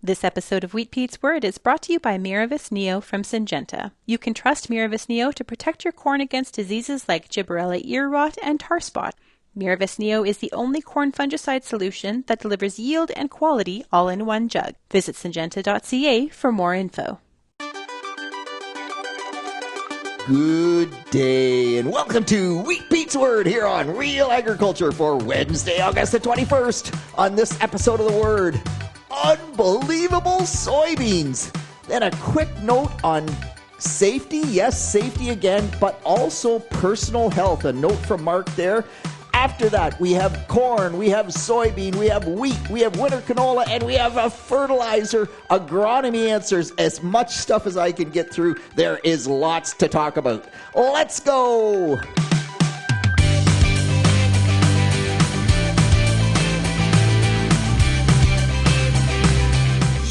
This episode of Wheat Pete's Word is brought to you by Miravis Neo from Syngenta. You can trust Miravis Neo to protect your corn against diseases like gibberella ear rot and tar spot. Miravis Neo is the only corn fungicide solution that delivers yield and quality all in one jug. Visit syngenta.ca for more info. Good day and welcome to Wheat Pete's Word here on Real Agriculture for Wednesday, August the 21st. On this episode of The Word, unbelievable soybeans. Then a quick note on safety. Yes, safety again, but also personal health. A note from Mark there. After that, we have corn, we have soybean, we have wheat, we have winter canola, and we have a fertilizer. Agronomy answers as much stuff as I can get through. There is lots to talk about. Let's go!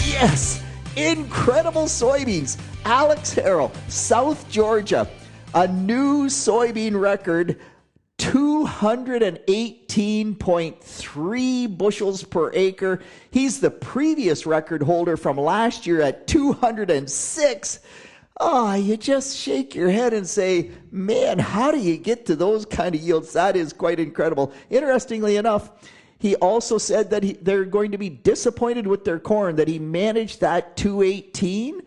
Yes, incredible soybeans. Alex Harrell, South Georgia, a new soybean record, 218.3 bushels per acre. He's the previous record holder from last year at 206. Oh, you just shake your head and say, man, how do you get to those kind of yields? That is quite incredible. Interestingly enough, he also said that they're going to be disappointed with their corn, that he managed that 218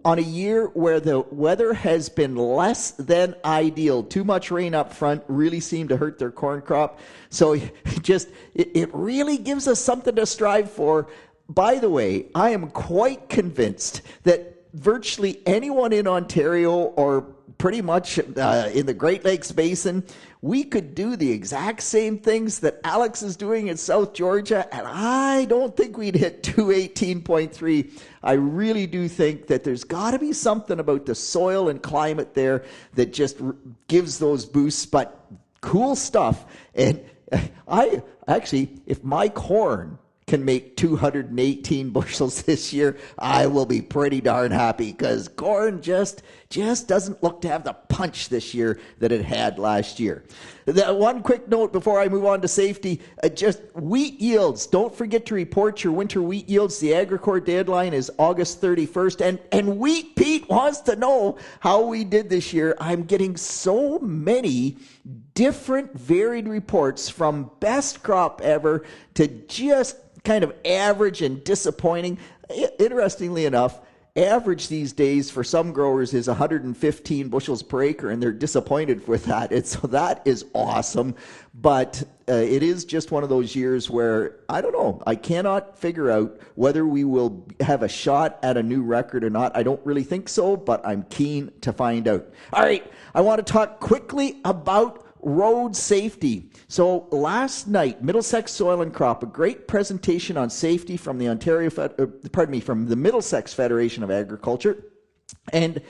on a year where the weather has been less than ideal. Too much rain up front really seemed to hurt their corn crop. So it really gives us something to strive for. By the way, I am quite convinced that virtually anyone in Ontario or pretty much in the Great Lakes Basin, we could do the exact same things that Alex is doing in South Georgia, and I don't think we'd hit 218.3. I really do think that there's got to be something about the soil and climate there that just gives those boosts, but cool stuff. And I actually, if my corn can make 218 bushels this year, I will be pretty darn happy, because corn just doesn't look to have the punch this year that it had last year. One quick note before I move on to safety, just wheat yields. Don't forget to report your winter wheat yields. The Agricorp deadline is August 31st, and Wheat Pete wants to know how we did this year. I'm getting so many different varied reports, from best crop ever to just kind of average and disappointing. Interestingly enough, average these days for some growers is 115 bushels per acre, and they're disappointed with that. So that is awesome, but it is just one of those years where, I don't know, I cannot figure out whether we will have a shot at a new record or not. I don't really think so, but I'm keen to find out. All right, I want to talk quickly about road safety. So last night, Middlesex Soil and Crop, a great presentation on safety from the from the Middlesex Federation of Agriculture, and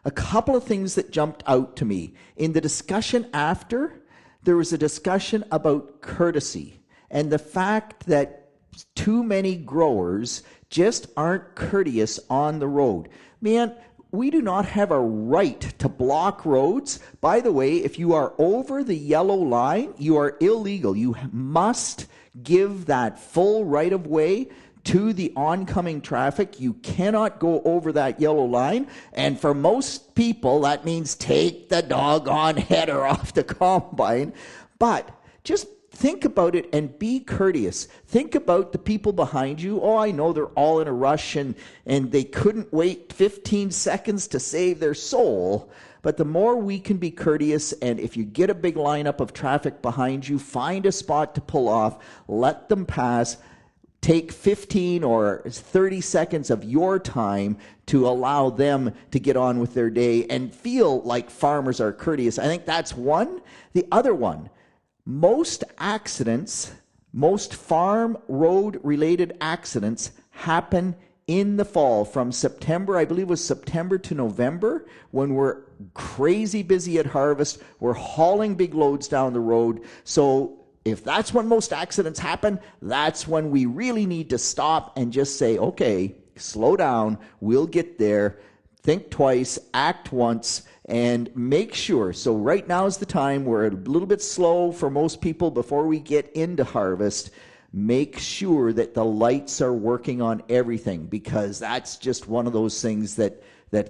a couple of things that jumped out to me. In the discussion after, there was a discussion about courtesy and the fact that too many growers just aren't courteous on the road. Man, we do not have a right to block roads. By the way, if you are over the yellow line, you are illegal. You must give that full right of way to the oncoming traffic. You cannot go over that yellow line. And for most people, that means take the doggone header off the combine. But just think about it and be courteous. Think about the people behind you. Oh, I know they're all in a rush and they couldn't wait 15 seconds to save their soul. But the more we can be courteous, and if you get a big lineup of traffic behind you, find a spot to pull off, let them pass. Take 15 or 30 seconds of your time to allow them to get on with their day and feel like farmers are courteous. I think that's one. The other one, most accidents, most farm road related accidents happen in the fall from September, I believe it was September to November, when we're crazy busy at harvest. We're hauling big loads down the road. So if that's when most accidents happen, that's when we really need to stop and just say, okay, slow down, we'll get there. Think twice, act once, and make sure. So right now is the time. We're a little bit slow for most people before we get into harvest. make sure that the lights are working on everything, because that's just one of those things that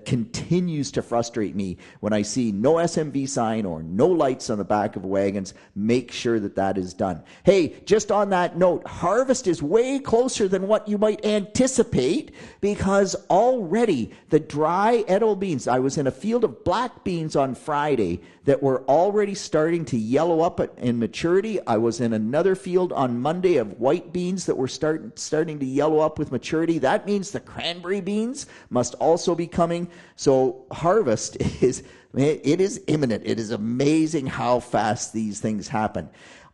continues to frustrate me. When I see no SMV sign or no lights on the back of wagons, make sure that that is done. Hey, just on that note, harvest is way closer than what you might anticipate, because already the dry edible beans, I was in a field of black beans on Friday that were already starting to yellow up in maturity. I was in another field on Monday of white beans that were starting to yellow up with maturity. That means the cranberry beans must also be coming. So harvest is imminent. It is amazing how fast these things happen.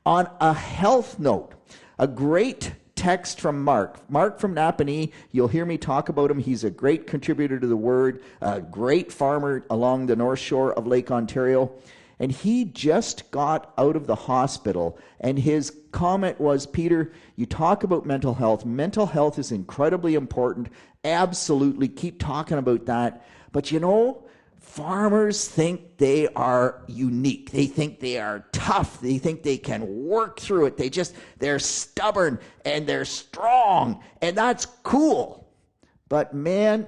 On a health note, a great text from Mark. Mark from Napanee, you'll hear me talk about him. He's a great contributor to the Word, a great farmer along the north shore of Lake Ontario. And he just got out of the hospital, and his comment was, Peter, you talk about mental health. Mental health is incredibly important. Absolutely, keep talking about that. But you know, farmers think they are unique. They think they are tough. They think they can work through it. They're stubborn and they're strong, and that's cool. But man,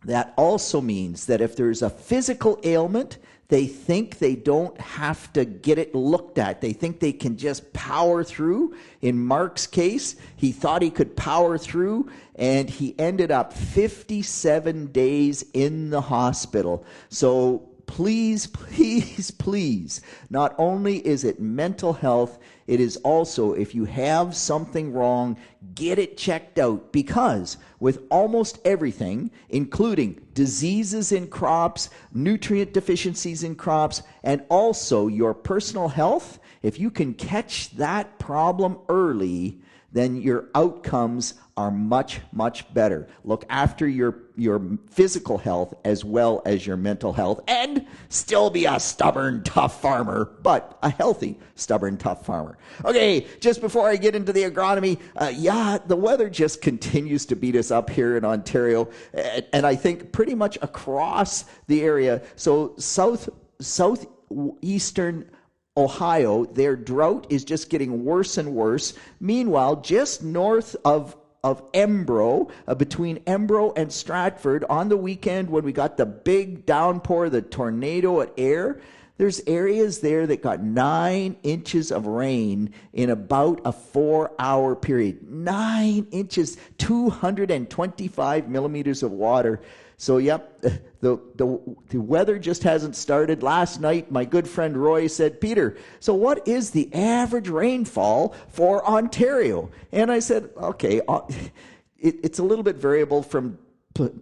that also means that if there's a physical ailment, they think they don't have to get it looked at. They think they can just power through. In Mark's case, he thought he could power through, and he ended up 57 days in the hospital. So please, please, please, not only is it mental health, it is also, if you have something wrong, get it checked out, because with almost everything, including diseases in crops, nutrient deficiencies in crops, and also your personal health, if you can catch that problem early, then your outcomes are much, much better. Look after your physical health as well as your mental health, and still be a stubborn, tough farmer, but a healthy, stubborn, tough farmer. Okay, just before I get into the agronomy, the weather just continues to beat us up here in Ontario, and I think pretty much across the area. So southeastern Ohio, their drought is just getting worse and worse. Meanwhile, just north of Embro, between Embro and Stratford, on the weekend when we got the big downpour, the tornado at Ayr, there's areas there that got 9 inches of rain in about a 4-hour period. 9 inches, 225 millimeters of water. So, yep, the weather just hasn't started. Last night, my good friend Roy said, Peter, so what is the average rainfall for Ontario? And I said, okay, it's a little bit variable from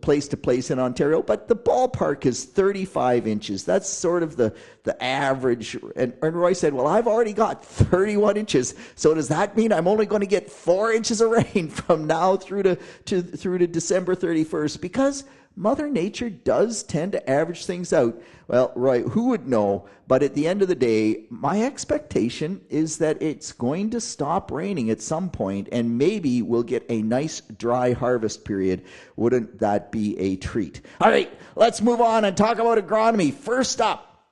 place to place in Ontario, but the ballpark is 35 inches. That's sort of the average. And Roy said, well, I've already got 31 inches. So does that mean I'm only going to get 4 inches of rain from now through to December 31st? Because Mother Nature does tend to average things out. Well, Roy, who would know? But at the end of the day, my expectation is that it's going to stop raining at some point, and maybe we'll get a nice dry harvest period. Wouldn't that be a treat? All right, let's move on and talk about agronomy. First up,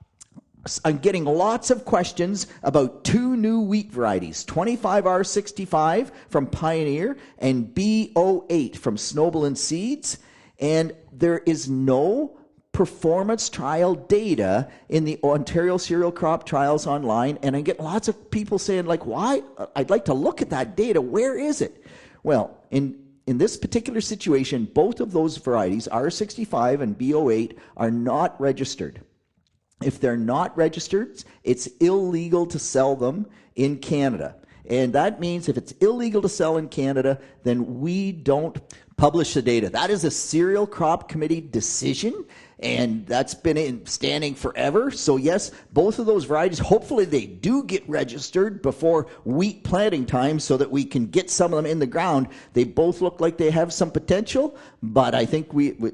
I'm getting lots of questions about 2 new wheat varieties, 25R65 from Pioneer and B08 from Snowball Seeds. And there is no performance trial data in the Ontario Cereal Crop Trials online. And I get lots of people saying, like, why? I'd like to look at that data. Where is it? Well, in this particular situation, both of those varieties, R65 and B08, are not registered. If they're not registered, it's illegal to sell them in Canada. And that means if it's illegal to sell in Canada, then we don't publish the data. That is a Cereal Crop Committee decision, and that's been standing forever. So yes, both of those varieties, hopefully they do get registered before wheat planting time so that we can get some of them in the ground. They both look like they have some potential, but I think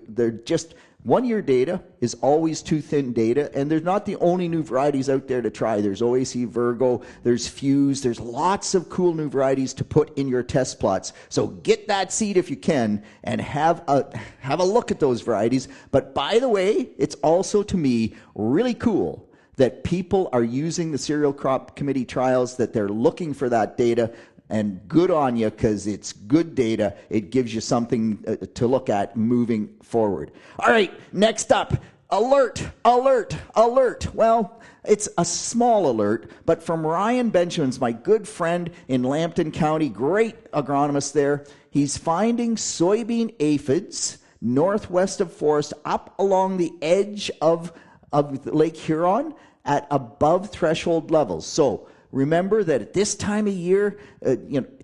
they're just... 1-year data is always too thin data, and they're not the only new varieties out there to try. There's OAC Virgo, there's Fuse, there's lots of cool new varieties to put in your test plots. So get that seed if you can, and have a look at those varieties. But by the way, it's also, to me, really cool that people are using the Cereal Crop Committee trials, that they're looking for that data. And good on you, because it's good data. It gives you something to look at moving forward. All right, next up, alert, alert, alert. Well, it's a small alert, but from Ryan Benjamin's, my good friend in Lambton County, great agronomist there. He's finding soybean aphids northwest of Forest up along the edge of Lake Huron at above threshold levels. So remember that at this time of year,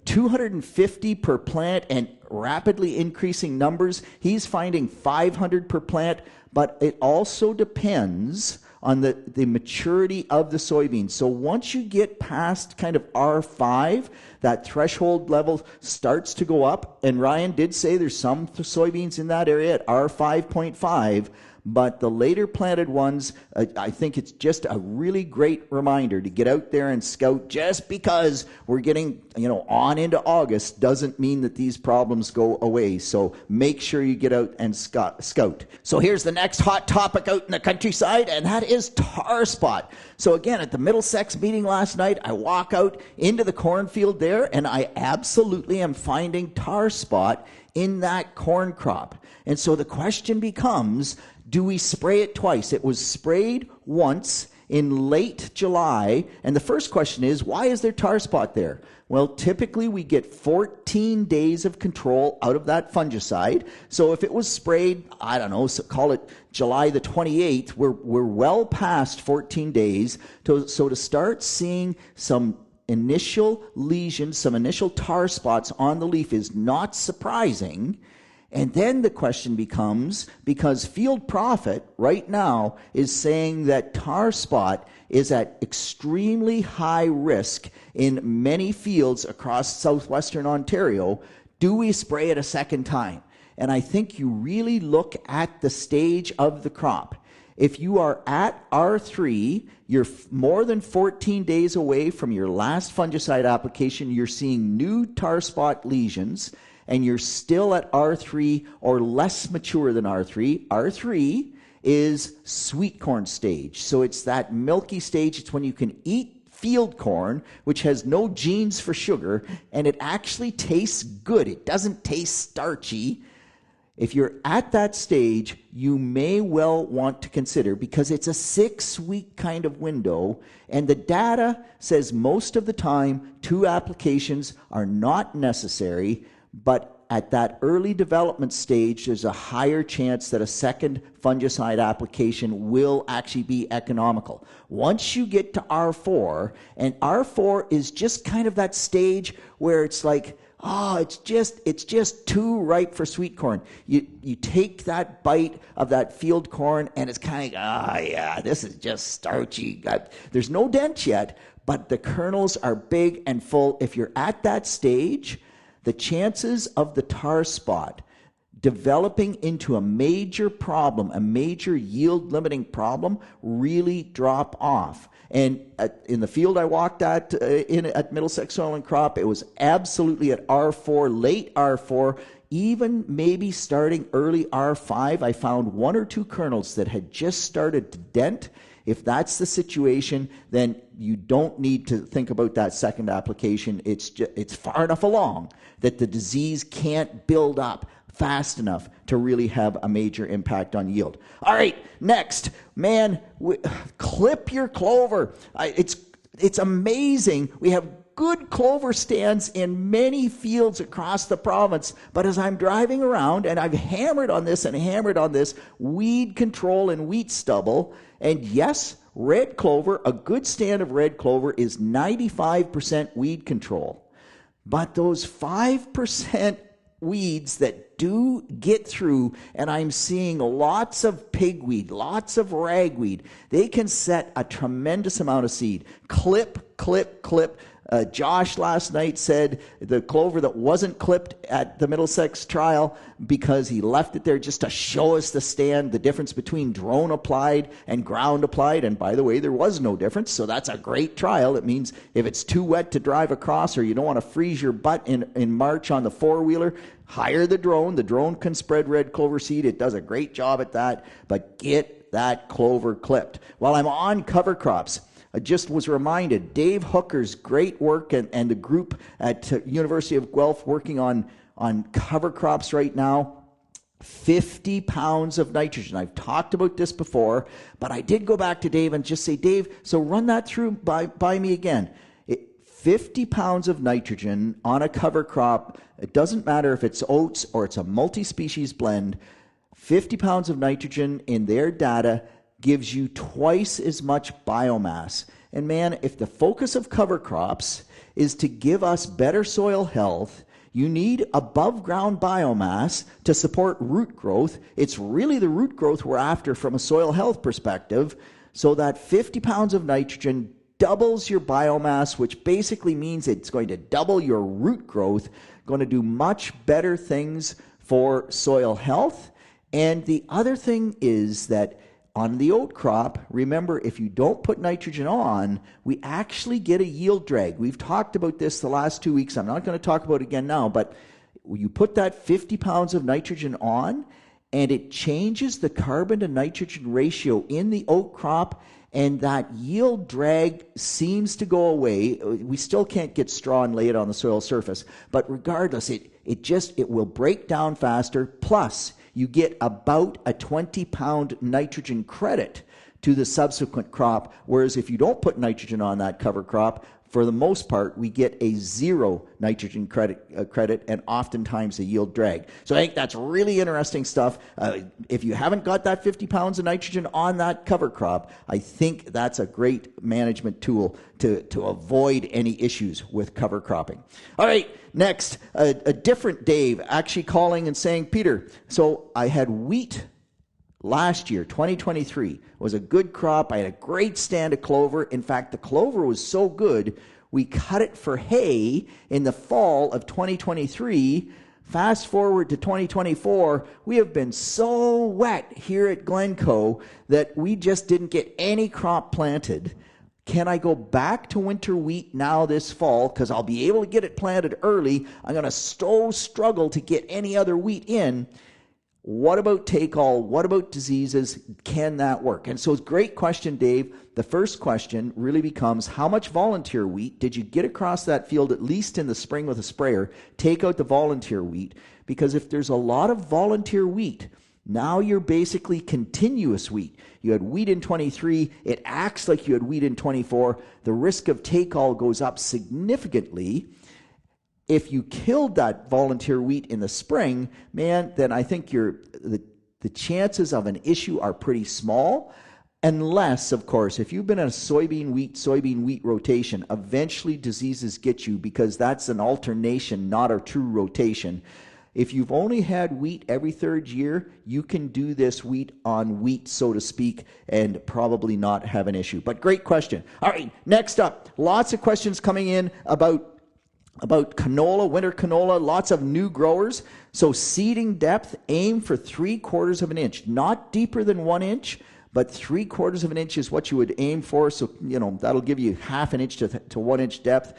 250 per plant and rapidly increasing numbers. He's finding 500 per plant, but it also depends on the maturity of the soybeans. So once you get past kind of R5, that threshold level starts to go up. And Ryan did say there's some soybeans in that area at R5.5, but the later planted ones, I think it's just a really great reminder to get out there and scout. Just because we're getting, on into August doesn't mean that these problems go away. So make sure you get out and scout. So here's the next hot topic out in the countryside, and that is tar spot. So again, at the Middlesex meeting last night, I walk out into the cornfield there, and I absolutely am finding tar spot in that corn crop. And so the question becomes, do we spray it twice? It was sprayed once in late July. And the first question is, why is there tar spot there? Well, typically we get 14 days of control out of that fungicide. So if it was sprayed, I don't know, so call it July the 28th, we're well past 14 days. So to start seeing some initial lesions, some initial tar spots on the leaf is not surprising. And then the question becomes, because Field Profit right now is saying that tar spot is at extremely high risk in many fields across southwestern Ontario, do we spray it a second time? And I think you really look at the stage of the crop. If you are at R3, you're more than 14 days away from your last fungicide application, you're seeing new tar spot lesions, and you're still at R3 or less mature than R3. R3 is sweet corn stage. So it's that milky stage. It's when you can eat field corn, which has no genes for sugar, and it actually tastes good. It doesn't taste starchy. If you're at that stage, you may well want to consider, because it's a 6-week kind of window, and the data says most of the time 2 applications are not necessary. But at that early development stage, there's a higher chance that a second fungicide application will actually be economical. Once you get to R4, and R4 is just kind of that stage where it's like, it's just too ripe for sweet corn. You take that bite of that field corn, and it's kind of, this is just starchy. There's no dent yet, but the kernels are big and full. If you're at that stage, the chances of the tar spot developing into a major problem, a major yield limiting problem, really drop off. And in the field I walked at Middlesex Soil and Crop, it was absolutely at R4, late R4, even maybe starting early R5. I found 1 or 2 kernels that had just started to dent. If that's the situation, then you don't need to think about that second application. It's far enough along that the disease can't build up fast enough to really have a major impact on yield. All right, next, clip your clover. It's amazing. We have good clover stands in many fields across the province, but as I'm driving around, and I've hammered on this, weed control and wheat stubble, and yes, red clover, a good stand of red clover is 95% weed control. But those 5% weeds that do get through, and I'm seeing lots of pigweed, lots of ragweed, they can set a tremendous amount of seed. Clip, clip, clip. Josh last night said the clover that wasn't clipped at the Middlesex trial, because he left it there just to show us the stand, the difference between drone applied and ground applied. And by the way, there was no difference, so that's a great trial. It means if it's too wet to drive across, or you don't want to freeze your butt in March on the four-wheeler, hire the drone. The drone can spread red clover seed. It does a great job at that, but get that clover clipped. While I'm on cover crops, I just was reminded, Dave Hooker's great work and the group at University of Guelph working on cover crops right now. 50 pounds of nitrogen. I've talked about this before, but I did go back to Dave and just say, Dave, so run that through by me again. 50 pounds of nitrogen on a cover crop. It doesn't matter if it's oats or it's a multi-species blend. 50 pounds of nitrogen in their data gives you twice as much biomass. And man, if the focus of cover crops is to give us better soil health, you need above ground biomass to support root growth. It's really the root growth we're after from a soil health perspective. So that 50 pounds of nitrogen doubles your biomass, which basically means it's going to double your root growth, going to do much better things for soil health. And the other thing is that on the oat crop, remember, if you don't put nitrogen on, we actually get a yield drag. We've talked about this the last 2 weeks. I'm not going to talk about it again now, but you put that 50 pounds of nitrogen on, and it changes the carbon to nitrogen ratio in the oat crop, and that yield drag seems to go away. We still can't get straw and lay it on the soil surface, but regardless, it will break down faster. Plus, you get about a 20-pound nitrogen credit to the subsequent crop, whereas if you don't put nitrogen on that cover crop, for the most part, we get a zero nitrogen credit and oftentimes a yield drag. So I think that's really interesting stuff. If you haven't got that 50 pounds of nitrogen on that cover crop, I think that's a great management tool to avoid any issues with cover cropping. All right, next, a different Dave actually calling and saying, Peter, so I had wheat last year, 2023, was a good crop. I had a great stand of clover. In fact, the clover was so good, we cut it for hay in the fall of 2023. Fast forward to 2024, we have been so wet here at Glencoe that we just didn't get any crop planted. Can I go back to winter wheat now this fall? Because I'll be able to get it planted early. I'm going to struggle to get any other wheat in. What about take-all? What about diseases? Can that work? And so it's a great question, Dave. The first question really becomes, how much volunteer wheat did you get across that field, at least in the spring with a sprayer? Take out the volunteer wheat, because if there's a lot of volunteer wheat, now you're basically continuous wheat. You had wheat in 23, it acts like you had wheat in 24. The risk of take-all goes up significantly. If you killed that volunteer wheat in the spring, man, then I think the chances of an issue are pretty small. Unless, of course, if you've been in a soybean wheat rotation, eventually diseases get you, because that's an alternation, not a true rotation. If you've only had wheat every third year, you can do this wheat on wheat, so to speak, and probably not have an issue. But great question. All right, next up, lots of questions coming in about canola, winter canola, lots of new growers. So seeding depth, aim for 3/4 of an inch, not deeper than 1 inch, but 3/4 of an inch is what you would aim for. So, that'll give you 1/2 inch to 1 inch depth.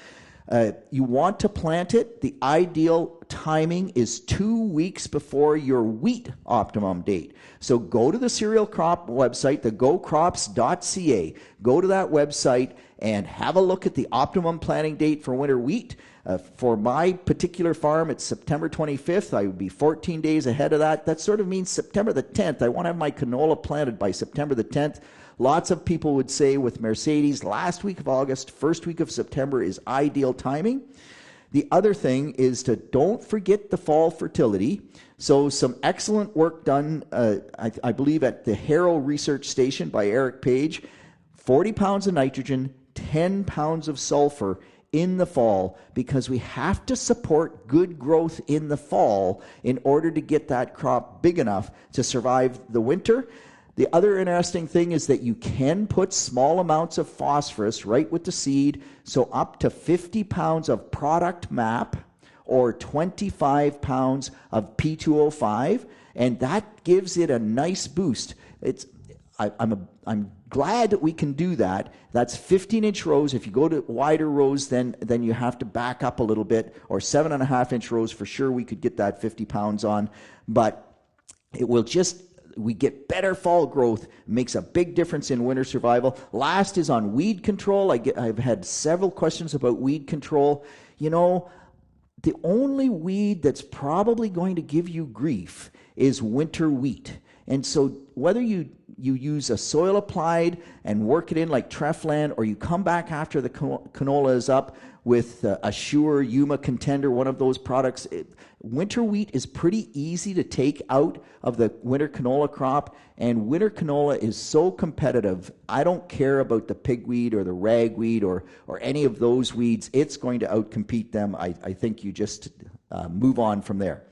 You want to plant it. The ideal timing is 2 weeks before your wheat optimum date. So go to the cereal crop website, the gocrops.ca. Go to that website and have a look at the optimum planting date for winter wheat. For my particular farm, it's September 25th. I would be 14 days ahead of that. That sort of means September the 10th. I want to have my canola planted by September the 10th. Lots of people would say with Mercedes, last week of August, first week of September is ideal timing. The other thing is to don't forget the fall fertility. So some excellent work done, I believe, at the Harrow Research Station by Eric Page. 40 pounds of nitrogen, 10 pounds of sulfur in the fall, because we have to support good growth in the fall in order to get that crop big enough to survive the winter. The other interesting thing is that you can put small amounts of phosphorus right with the seed, so up to 50 pounds of product MAP or 25 pounds of P2O5, and that gives it a nice boost. I'm glad that we can do that. That's 15-inch rows. If you go to wider rows, then you have to back up a little bit, or 7.5-inch rows for sure we could get that 50 pounds on, but it will just we get better fall growth. It makes a big difference in winter survival. Last is on weed control. I've had several questions about weed control. You know, the only weed that's probably going to give you grief is winter wheat. And so whether you use a soil applied and work it in like Treflan, or you come back after the canola is up with a Sure, Yuma Contender, one of those products, winter wheat is pretty easy to take out of the winter canola crop, and winter canola is so competitive. I don't care about the pigweed or the ragweed or any of those weeds. It's going to outcompete them. I think you just move on from there.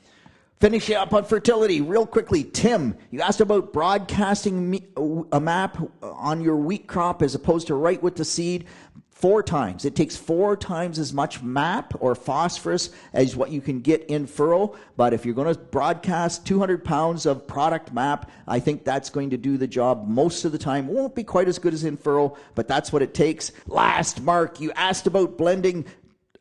Finishing up on fertility, real quickly, Tim, you asked about broadcasting a map on your wheat crop as opposed to right with the seed. 4 times. It takes 4 times as much MAP or phosphorus as what you can get in furrow. But if you're going to broadcast 200 pounds of product MAP, I think that's going to do the job most of the time. It won't be quite as good as in furrow, but that's what it takes. Last, Mark, you asked about blending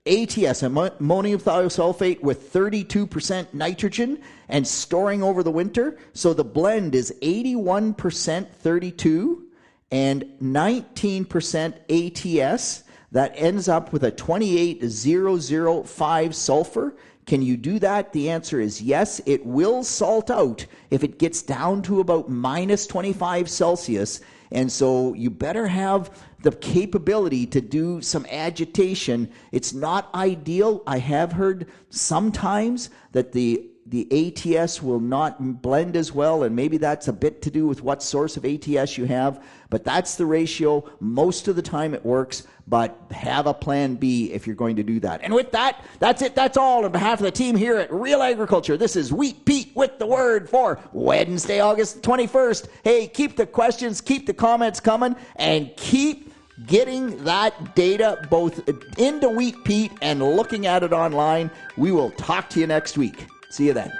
ATS, ammonium thiosulfate, with 32% nitrogen and storing over the winter. So the blend is 81% 32 and 19% ATS. That ends up with a 28005 sulfur. Can you do that? The answer is yes. It will salt out if it gets down to about minus 25 Celsius. And so you better have the capability to do some agitation. It's not ideal. I have heard sometimes that the ATS will not blend as well, and maybe that's a bit to do with what source of ATS you have, but that's the ratio. Most of the time it works, but have a plan B if you're going to do that. And with that, that's it. That's all on behalf of the team here at Real Agriculture. This is Wheat Pete with the word for Wednesday, August 21st. Hey, keep the questions, keep the comments coming, and keep getting that data both into Wheat Pete and looking at it online. We will talk to you next week. See you then.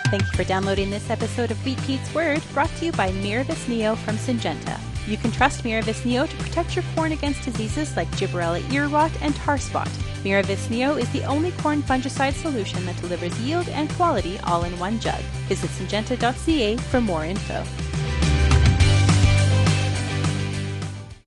Thank you for downloading this episode of Wheat Pete's Word, brought to you by Miravis Neo from Syngenta. You can trust Miravis Neo to protect your corn against diseases like gibberella ear rot and tar spot. Miravis Neo is the only corn fungicide solution that delivers yield and quality all in one jug. Visit syngenta.ca for more info.